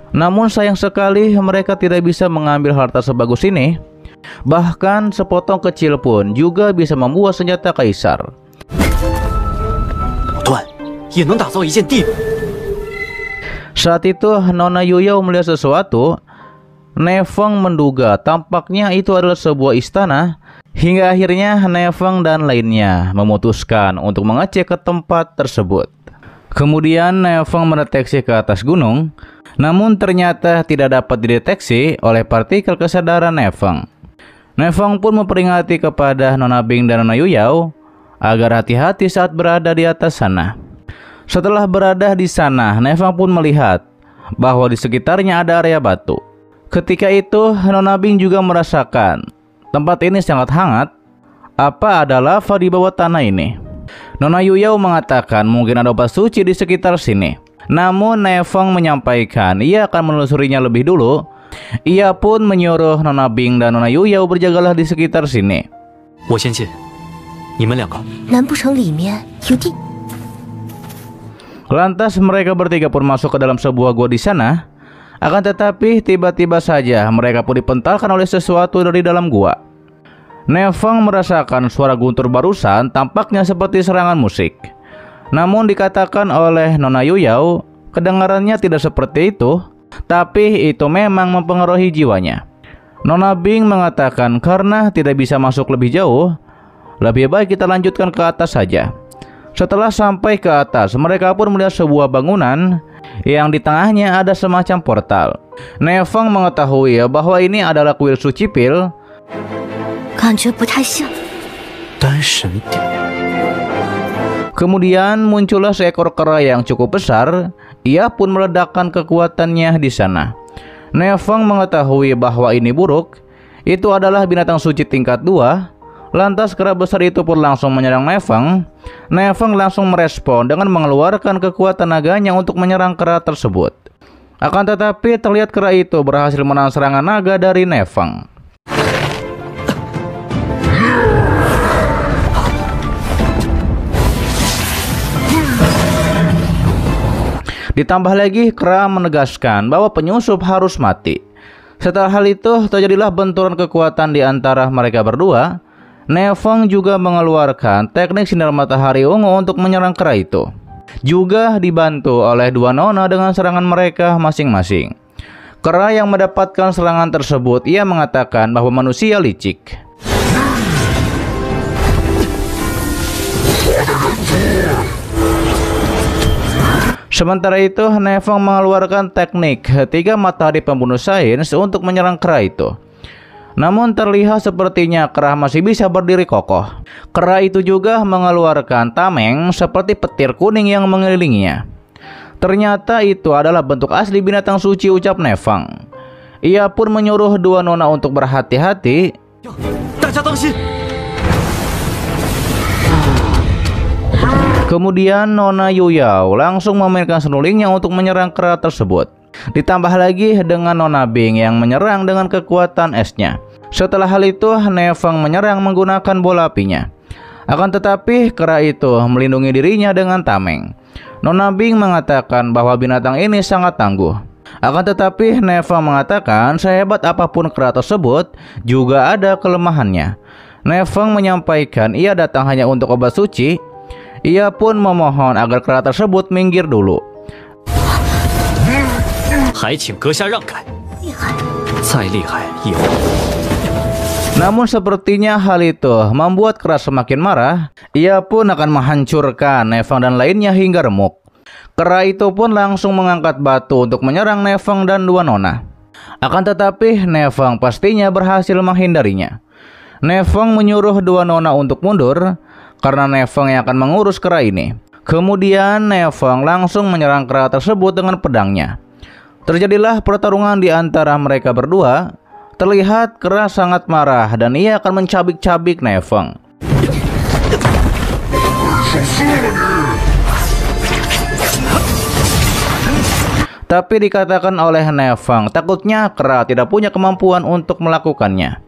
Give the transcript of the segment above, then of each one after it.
Namun sayang sekali mereka tidak bisa mengambil harta sebagus ini. Bahkan sepotong kecil pun juga bisa membuat senjata kaisar. Saat itu Nona Yuyao melihat sesuatu. Nefeng menduga tampaknya itu adalah sebuah istana. Hingga akhirnya Nefeng dan lainnya memutuskan untuk mengecek ke tempat tersebut. Kemudian Nefeng mendeteksi ke atas gunung. Namun ternyata tidak dapat dideteksi oleh partikel kesadaran Nefeng. Nefeng pun memperingati kepada Nona Bing dan Nona Yuyao agar hati-hati saat berada di atas sana. Setelah berada di sana, Nefeng pun melihat bahwa di sekitarnya ada area batu. Ketika itu, Nona Bing juga merasakan tempat ini sangat hangat. Apa ada lava di bawah tanah ini? Nona Yuyao mengatakan mungkin ada obat suci di sekitar sini. Namun Nefeng menyampaikan ia akan menelusurinya lebih dulu. Ia pun menyuruh Nona Bing dan Nona Yuyao berjagalah di sekitar sini. Lantas mereka bertiga pun masuk ke dalam sebuah gua di sana. Akan tetapi tiba-tiba saja mereka pun dipentalkan oleh sesuatu dari dalam gua. Nefeng merasakan suara guntur barusan tampaknya seperti serangan musik. Namun dikatakan oleh Nona Yuyao, kedengarannya tidak seperti itu, tapi itu memang mempengaruhi jiwanya. Nona Bing mengatakan karena tidak bisa masuk lebih jauh, lebih baik kita lanjutkan ke atas saja. Setelah sampai ke atas, mereka pun melihat sebuah bangunan yang di tengahnya ada semacam portal. Nefeng mengetahui bahwa ini adalah kuil suci pil. Kemudian muncullah seekor kera yang cukup besar. Ia pun meledakkan kekuatannya di sana. Nefeng mengetahui bahwa ini buruk. Itu adalah binatang suci tingkat 2. Lantas kera besar itu pun langsung menyerang Nefeng. Nefeng langsung merespon dengan mengeluarkan kekuatan naganya untuk menyerang kera tersebut. Akan tetapi terlihat kera itu berhasil menahan serangan naga dari Nefeng. Ditambah lagi kera menegaskan bahwa penyusup harus mati. Setelah hal itu terjadilah benturan kekuatan di antara mereka berdua. Nefeng juga mengeluarkan teknik sinar matahari ungu untuk menyerang kera itu. Juga dibantu oleh dua nona dengan serangan mereka masing-masing. Kera yang mendapatkan serangan tersebut, ia mengatakan bahwa manusia licik. Sementara itu, Nefeng mengeluarkan teknik 3 matahari pembunuh sains untuk menyerang kera itu. Namun terlihat sepertinya kera masih bisa berdiri kokoh. Kera itu juga mengeluarkan tameng seperti petir kuning yang mengelilinginya. Ternyata itu adalah bentuk asli binatang suci, ucap Nefeng. Ia pun menyuruh dua nona untuk berhati-hati. Kemudian Nona Yuyao langsung memainkan senulingnya untuk menyerang kera tersebut. Ditambah lagi dengan Nona Bing yang menyerang dengan kekuatan esnya. Setelah hal itu, Nefeng menyerang menggunakan bola apinya. Akan tetapi kera itu melindungi dirinya dengan tameng. Nona Bing mengatakan bahwa binatang ini sangat tangguh. Akan tetapi Nefeng mengatakan sehebat apapun kera tersebut juga ada kelemahannya. Nefeng menyampaikan ia datang hanya untuk obat suci. Ia pun memohon agar kera tersebut minggir dulu. Namun sepertinya hal itu membuat kera semakin marah. Ia pun akan menghancurkan Nefeng dan lainnya hingga remuk. Kera itu pun langsung mengangkat batu untuk menyerang Nefeng dan dua nona. Akan tetapi Nefeng pastinya berhasil menghindarinya. Nefeng menyuruh dua nona untuk mundur karena Nefeng yang akan mengurus kera ini. Kemudian Nefeng langsung menyerang kera tersebut dengan pedangnya. Terjadilah pertarungan di antara mereka berdua. Terlihat kera sangat marah dan ia akan mencabik-cabik Nefeng. Tapi dikatakan oleh Nefeng, takutnya kera tidak punya kemampuan untuk melakukannya.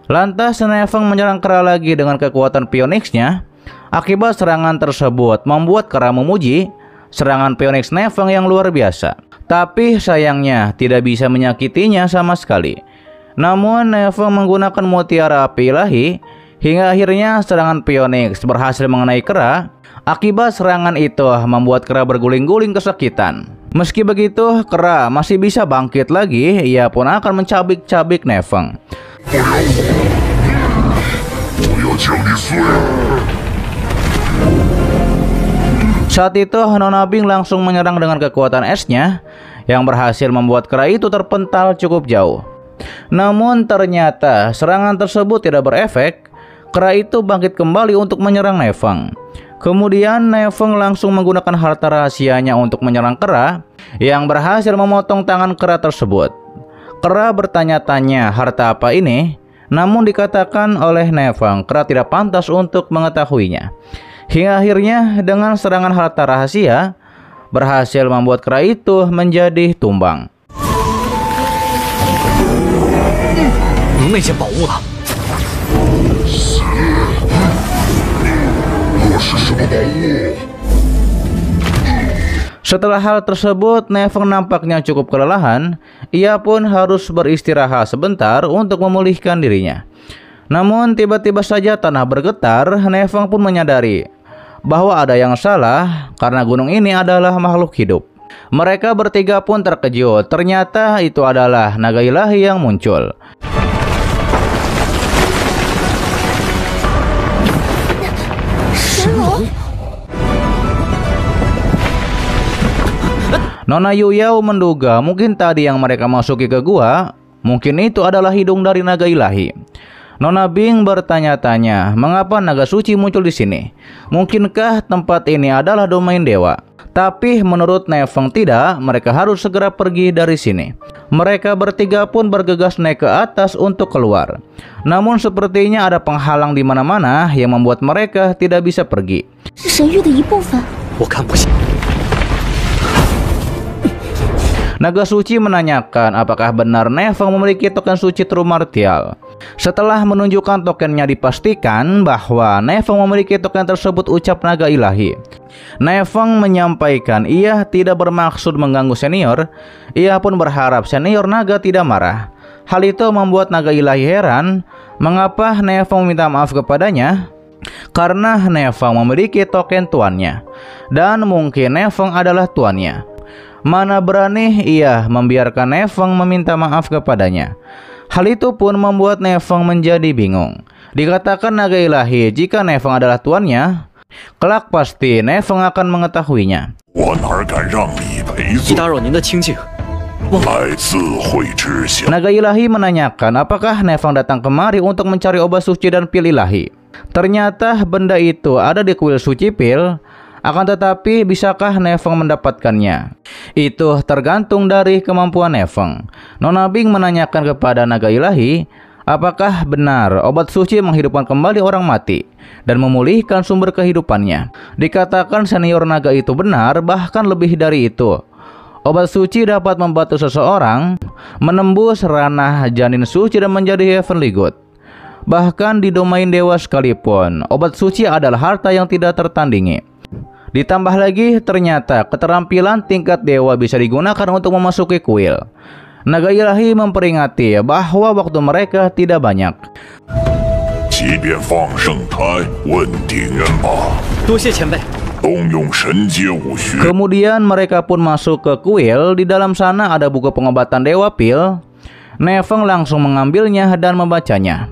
Lantas Nefeng menyerang kera lagi dengan kekuatan Phoenix-nya. Akibat serangan tersebut membuat kera memuji serangan Phoenix Nefeng yang luar biasa. Tapi sayangnya tidak bisa menyakitinya sama sekali. Namun Nefeng menggunakan mutiara api ilahi hingga akhirnya serangan Phoenix berhasil mengenai kera. Akibat serangan itu membuat kera berguling-guling kesakitan. Meski begitu, kera masih bisa bangkit lagi. Ia pun akan mencabik-cabik Nefeng. Saat itu Nona Bing langsung menyerang dengan kekuatan esnya yang berhasil membuat kera itu terpental cukup jauh. Namun ternyata serangan tersebut tidak berefek. Kera itu bangkit kembali untuk menyerang Nefeng. Kemudian Nefeng langsung menggunakan harta rahasianya untuk menyerang kera yang berhasil memotong tangan kera tersebut. Kera bertanya-tanya harta apa ini, namun dikatakan oleh Nefeng kera tidak pantas untuk mengetahuinya. Hingga akhirnya dengan serangan harta rahasia berhasil membuat kera itu menjadi tumbang. Setelah hal tersebut, Nefeng nampaknya cukup kelelahan. Ia pun harus beristirahat sebentar untuk memulihkan dirinya. Namun tiba-tiba saja tanah bergetar. Nefeng pun menyadari bahwa ada yang salah karena gunung ini adalah makhluk hidup. Mereka bertiga pun terkejut. Ternyata itu adalah naga ilahi yang muncul. Nona Yuyao menduga mungkin tadi yang mereka masuki ke gua, mungkin itu adalah hidung dari naga ilahi. Nona Bing bertanya-tanya, mengapa naga suci muncul di sini? Mungkinkah tempat ini adalah domain dewa? Tapi menurut Nefeng tidak, mereka harus segera pergi dari sini. Mereka bertiga pun bergegas naik ke atas untuk keluar. Namun sepertinya ada penghalang di mana-mana yang membuat mereka tidak bisa pergi. Naga suci menanyakan apakah benar Nefeng memiliki token suci True Martial. Setelah menunjukkan tokennya, dipastikan bahwa Nefeng memiliki token tersebut, ucap naga ilahi. Nefeng menyampaikan ia tidak bermaksud mengganggu senior. Ia pun berharap senior naga tidak marah. Hal itu membuat naga ilahi heran mengapa Nefeng meminta maaf kepadanya. Karena Nefeng memiliki token tuannya, dan mungkin Nefeng adalah tuannya. Mana berani ia membiarkan Nefeng meminta maaf kepadanya. Hal itu pun membuat Nefeng menjadi bingung. Dikatakan naga ilahi jika Nefeng adalah tuannya, kelak pasti Nefeng akan mengetahuinya. Naga ilahi menanyakan apakah Nefeng datang kemari untuk mencari obat suci dan pil ilahi. Ternyata benda itu ada di kuil suci pil. Akan tetapi bisakah Nefeng mendapatkannya? Itu tergantung dari kemampuan Nefeng. Nona Bing menanyakan kepada naga ilahi, apakah benar obat suci menghidupkan kembali orang mati dan memulihkan sumber kehidupannya? Dikatakan senior naga itu benar, bahkan lebih dari itu. Obat suci dapat membantu seseorang menembus ranah janin suci dan menjadi heavenly good. Bahkan di domain dewa sekalipun, obat suci adalah harta yang tidak tertandingi. Ditambah lagi, ternyata keterampilan tingkat dewa bisa digunakan untuk memasuki kuil. Naga ilahi memperingati bahwa waktu mereka tidak banyak. Kemudian mereka pun masuk ke kuil. Di dalam sana ada buku pengobatan dewa pil. Nefeng langsung mengambilnya dan membacanya.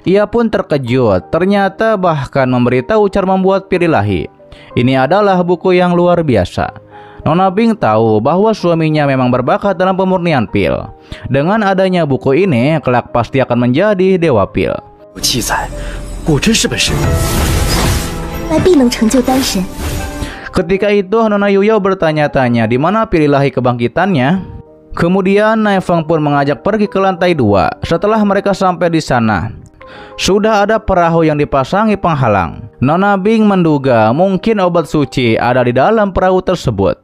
Ia pun terkejut. Ternyata bahkan memberitahu cara membuat pil ilahi. Ini adalah buku yang luar biasa. Nona Bing tahu bahwa suaminya memang berbakat dalam pemurnian pil. Dengan adanya buku ini, kelak pasti akan menjadi dewa pil. Ketika itu Nona Yuyao bertanya-tanya di mana pil ilahi kebangkitannya. Kemudian Nefeng pun mengajak pergi ke lantai 2. Setelah mereka sampai di sana, sudah ada perahu yang dipasangi penghalang. Nona Bing menduga mungkin obat suci ada di dalam perahu tersebut.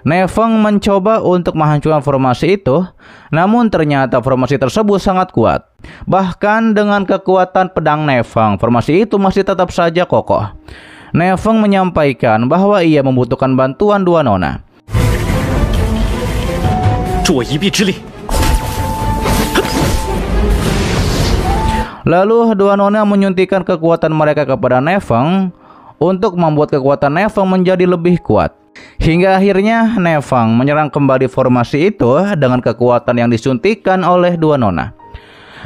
Nefeng mencoba untuk menghancurkan formasi itu, namun ternyata formasi tersebut sangat kuat. Bahkan dengan kekuatan pedang Nefeng, formasi itu masih tetap saja kokoh. Nefeng menyampaikan bahwa ia membutuhkan bantuan dua nona. 助我一臂之力。 Lalu dua nona menyuntikkan kekuatan mereka kepada Nefeng untuk membuat kekuatan Nefeng menjadi lebih kuat. Hingga akhirnya Nefeng menyerang kembali formasi itu dengan kekuatan yang disuntikkan oleh dua nona.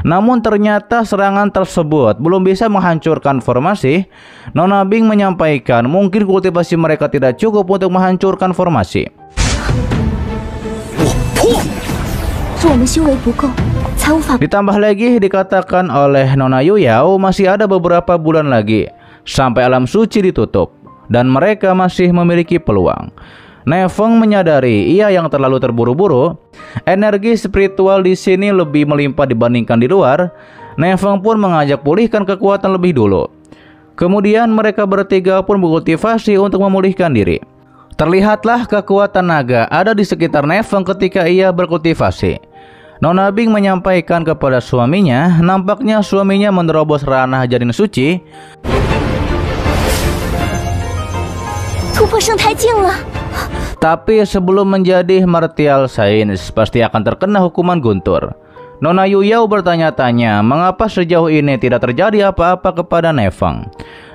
Namun ternyata serangan tersebut belum bisa menghancurkan formasi. Nona Bing menyampaikan mungkin kultivasi mereka tidak cukup untuk menghancurkan formasi. Ditambah lagi dikatakan oleh Nona Yuyao masih ada beberapa bulan lagi sampai alam suci ditutup dan mereka masih memiliki peluang. Nefeng menyadari ia yang terlalu terburu-buru. Energi spiritual di sini lebih melimpah dibandingkan di luar. Nefeng pun mengajak pulihkan kekuatan lebih dulu. Kemudian mereka bertiga pun berkultivasi untuk memulihkan diri. Terlihatlah kekuatan naga ada di sekitar Nefeng ketika ia berkultivasi. Nona Bing menyampaikan kepada suaminya, nampaknya suaminya menerobos ranah janin suci. Tapi sebelum menjadi martial science, pasti akan terkena hukuman guntur. Nona Yuyao bertanya-tanya, mengapa sejauh ini tidak terjadi apa-apa kepada Nefeng.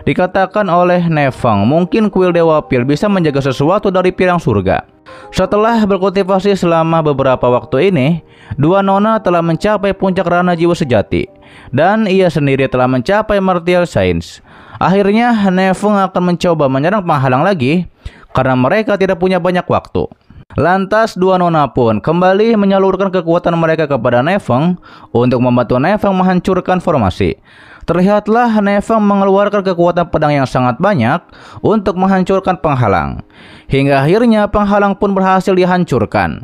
Dikatakan oleh Nefeng, mungkin kuil Dewa Pil bisa menjaga sesuatu dari pirang surga. Setelah berkultivasi selama beberapa waktu ini, dua nona telah mencapai puncak ranah jiwa sejati. Dan ia sendiri telah mencapai martial science. Akhirnya Nefeng akan mencoba menyerang penghalang lagi, karena mereka tidak punya banyak waktu. Lantas dua nona pun kembali menyalurkan kekuatan mereka kepada Nefeng untuk membantu Nefeng menghancurkan formasi. Terlihatlah Nefeng mengeluarkan kekuatan pedang yang sangat banyak untuk menghancurkan penghalang. Hingga akhirnya penghalang pun berhasil dihancurkan.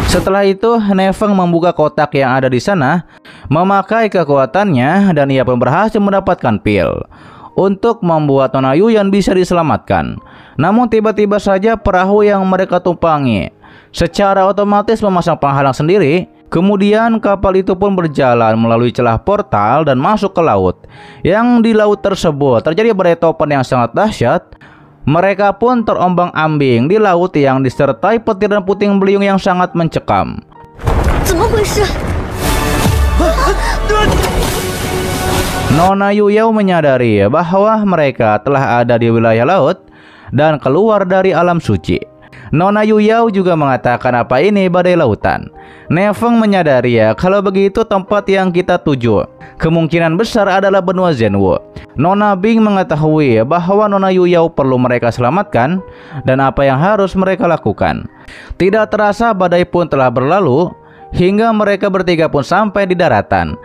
Setelah itu Nefeng membuka kotak yang ada di sana, memakai kekuatannya, dan ia pun berhasil mendapatkan pil untuk membuat Nona Yuyan bisa diselamatkan. Namun tiba-tiba saja perahu yang mereka tumpangi secara otomatis memasang penghalang sendiri. Kemudian kapal itu pun berjalan melalui celah portal dan masuk ke laut. Yang di laut tersebut terjadi badai topan yang sangat dahsyat. Mereka pun terombang-ambing di laut yang disertai petir dan puting beliung yang sangat mencekam. Nona Yuyao menyadari bahwa mereka telah ada di wilayah laut dan keluar dari alam suci. Nona Yuyao juga mengatakan apa ini badai lautan. Nefeng menyadari kalau begitu tempat yang kita tuju kemungkinan besar adalah benua Zhenwu. Nona Bing mengetahui bahwa Nona Yuyao perlu mereka selamatkan dan apa yang harus mereka lakukan. Tidak terasa badai pun telah berlalu hingga mereka bertiga pun sampai di daratan.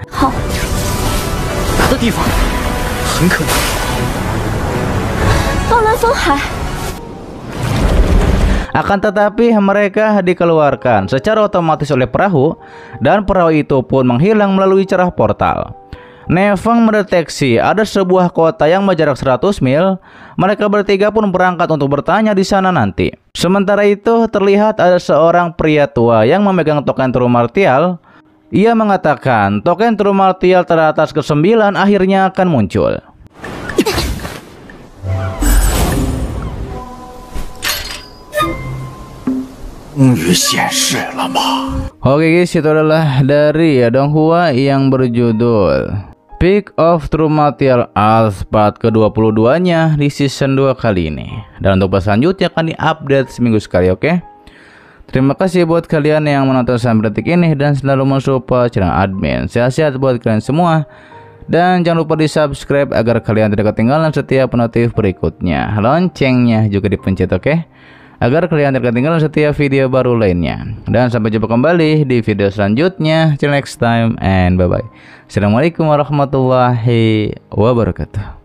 Akan tetapi mereka dikeluarkan secara otomatis oleh perahu dan perahu itu pun menghilang melalui celah portal. Nefeng mendeteksi ada sebuah kota yang berjarak 100 mil. Mereka bertiga pun berangkat untuk bertanya di sana nanti. Sementara itu terlihat ada seorang pria tua yang memegang token True Martial. Ia mengatakan token True Martial teratas ke-9 akhirnya akan muncul. Oke guys, itu adalah dari Donghua yang berjudul Peak of True Martial Arts part ke-22 nya di season 2 kali ini. Dan untuk pas selanjutnya akan diupdate seminggu sekali, oke? Terima kasih buat kalian yang menonton sampai detik ini dan selalu mensupport channel admin. Sehat-sehat buat kalian semua. Dan jangan lupa di subscribe agar kalian tidak ketinggalan setiap notif berikutnya. Loncengnya juga dipencet, oke? Agar kalian tidak ketinggalan setiap video baru lainnya. Dan sampai jumpa kembali di video selanjutnya. Till next time and bye bye. Assalamualaikum warahmatullahi wabarakatuh.